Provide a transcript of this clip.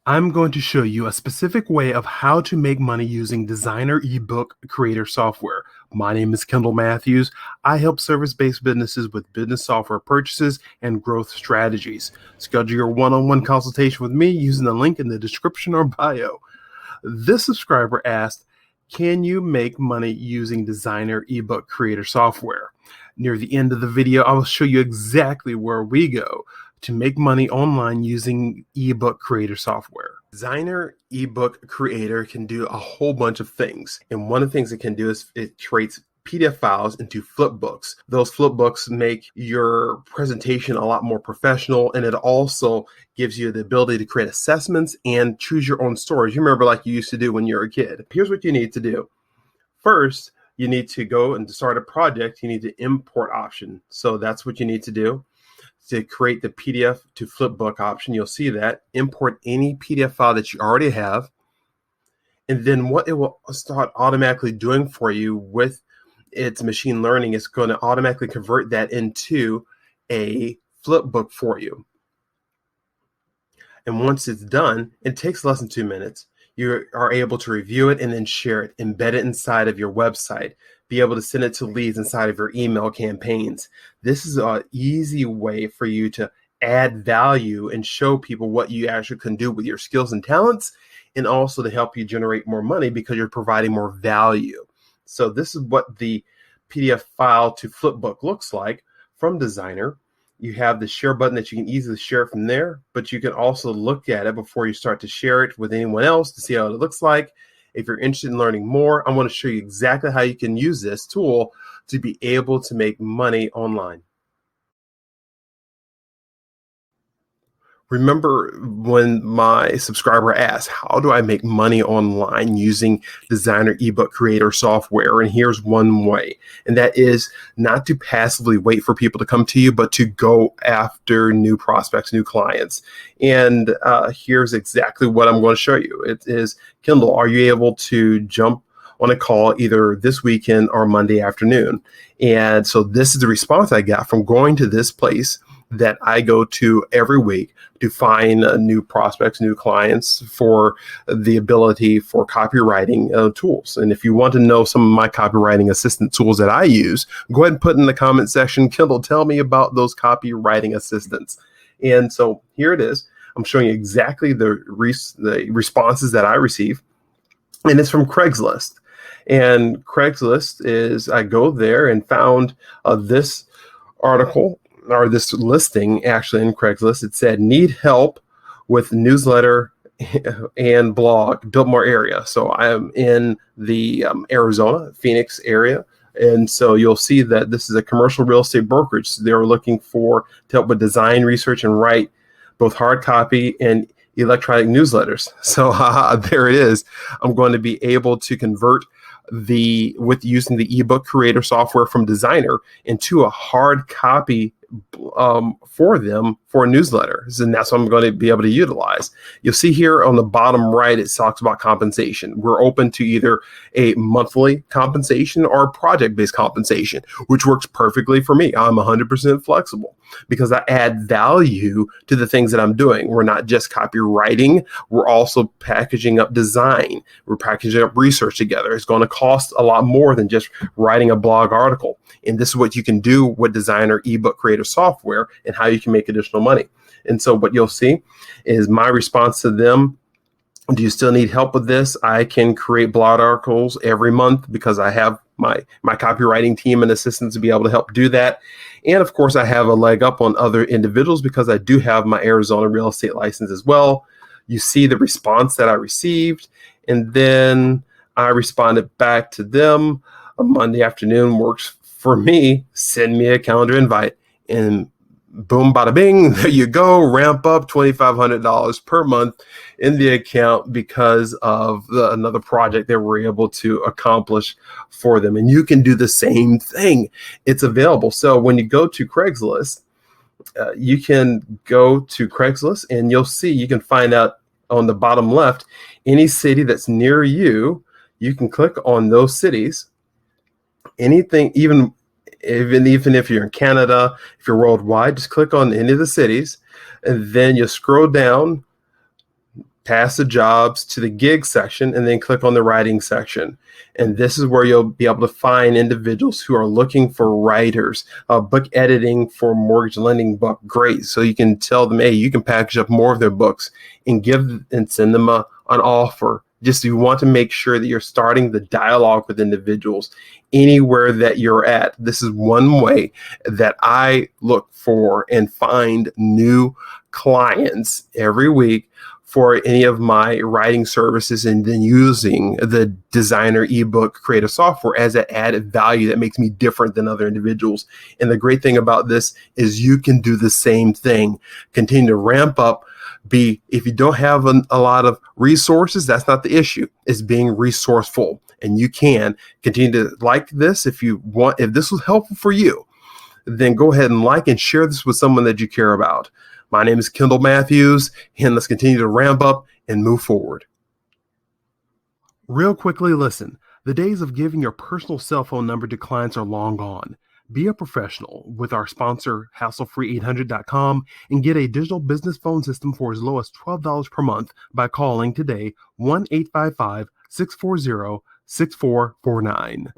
I'm going to show you a specific way of how to make money using Designerr ebook creator software. My name is Kendall Matthews. I help service-based businesses with business software purchases and growth strategies. Schedule your one-on-one consultation with me using the link in the description or bio. This subscriber asked, can you make money using Designerr ebook creator software? Near the end of the video, I will show you exactly where we go to make money online using ebook creator software. Designerr ebook creator can do a whole bunch of things. And one of the things it can do is it creates PDF files into Flipbooks. Those Flipbooks make your presentation a lot more professional, and it also gives you the ability to create assessments and choose your own stories. You remember like you used to do when you were a kid. Here's what you need to do. First, you need to go and start a project. You need to import option. So that's what you need to do. To create the PDF to Flipbook option, you'll see that. Import any PDF file that you already have. And then what it will start automatically doing for you with its machine learning is going to automatically convert that into a Flipbook for you. And once it's done, it takes less than 2 minutes. You are able to review it and then share it, embed it inside of your website, be able to send it to leads inside of your email campaigns. This is an easy way for you to add value and show people what you actually can do with your skills and talents, and also to help you generate more money because you're providing more value. So this is what the PDF file to Flipbook looks like from Designerr. You have the share button that you can easily share from there, but you can also look at it before you start to share it with anyone else to see how it looks like. If you're interested in learning more, I want to show you exactly how you can use this tool to be able to make money online. Remember when my subscriber asked, how do I make money online using Designerr ebook creator software? And here's one way, and that is not to passively wait for people to come to you, but to go after new prospects, new clients. And here's exactly what I'm going to show you. It is, Kendall, are you able to jump on a call either this weekend or Monday afternoon? And so this is the response I got from going to this place that I go to every week to find new prospects, new clients for the ability for copywriting tools. And if you want to know some of my copywriting assistant tools that I use, go ahead and put in the comment section, Kendall, tell me about those copywriting assistants. And so here it is. I'm showing you exactly the responses that I receive. And it's from Craigslist. And Craigslist is, I go there and found this article, or this listing actually in Craigslist. It said, need help with newsletter and blog, Biltmore area. So I am in the Arizona, Phoenix area. And so you'll see that this is a commercial real estate brokerage. They're looking to help with design, research, and write both hard copy and electronic newsletters. So there it is. I'm going to be able to convert with using the ebook creator software from Designerr into a hard copy for them for newsletters, and that's what I'm going to be able to utilize. You'll see here on the bottom right, it talks about compensation. We're open to either a monthly compensation or project-based compensation, which works perfectly for me. I'm 100% flexible because I add value to the things that I'm doing. We're not just copywriting, we're also packaging up design. We're packaging up research together. It's going to cost a lot more than just writing a blog article. And this is what you can do with Designerr ebook creator software and how you can make additional money. And so what you'll see is my response to them. Do you still need help with this? I can create blog articles every month because I have my copywriting team and assistants to be able to help do that. And of course, I have a leg up on other individuals because I do have my Arizona real estate license as well. You see the response that I received, and then I responded back to them. A Monday afternoon works for me. Send me a calendar invite, and boom, bada bing, there you go. Ramp up $2,500 per month in the account because of another project that we're able to accomplish for them. And you can do the same thing. It's available. So when you go to Craigslist, you can go to Craigslist and you'll see, you can find out on the bottom left, any city that's near you. You can click on those cities. Anything, even if you're in Canada, if you're worldwide, just click on any of the cities, and then you scroll down pass the jobs to the gig section, and then click on the writing section. And this is where you'll be able to find individuals who are looking for writers, book editing for mortgage lending book. Great. So you can tell them, hey, you can package up more of their books and send them an offer. Just you want to make sure that you're starting the dialogue with individuals anywhere that you're at. This is one way that I look for and find new clients every week for any of my writing services, and then using the Designerr ebook creative software as that added value that makes me different than other individuals. And the great thing about this is you can do the same thing. Continue to ramp up. If you don't have a lot of resources, that's not the issue. It's being resourceful. And you can continue to like this if you want. If this was helpful for you, then go ahead and like and share this with someone that you care about. My name is Kendall Matthews, and let's continue to ramp up and move forward. Real quickly, listen, the days of giving your personal cell phone number to clients are long gone. Be a professional with our sponsor, hasslefree800.com, and get a digital business phone system for as low as $12 per month by calling today 1-855-640-6449.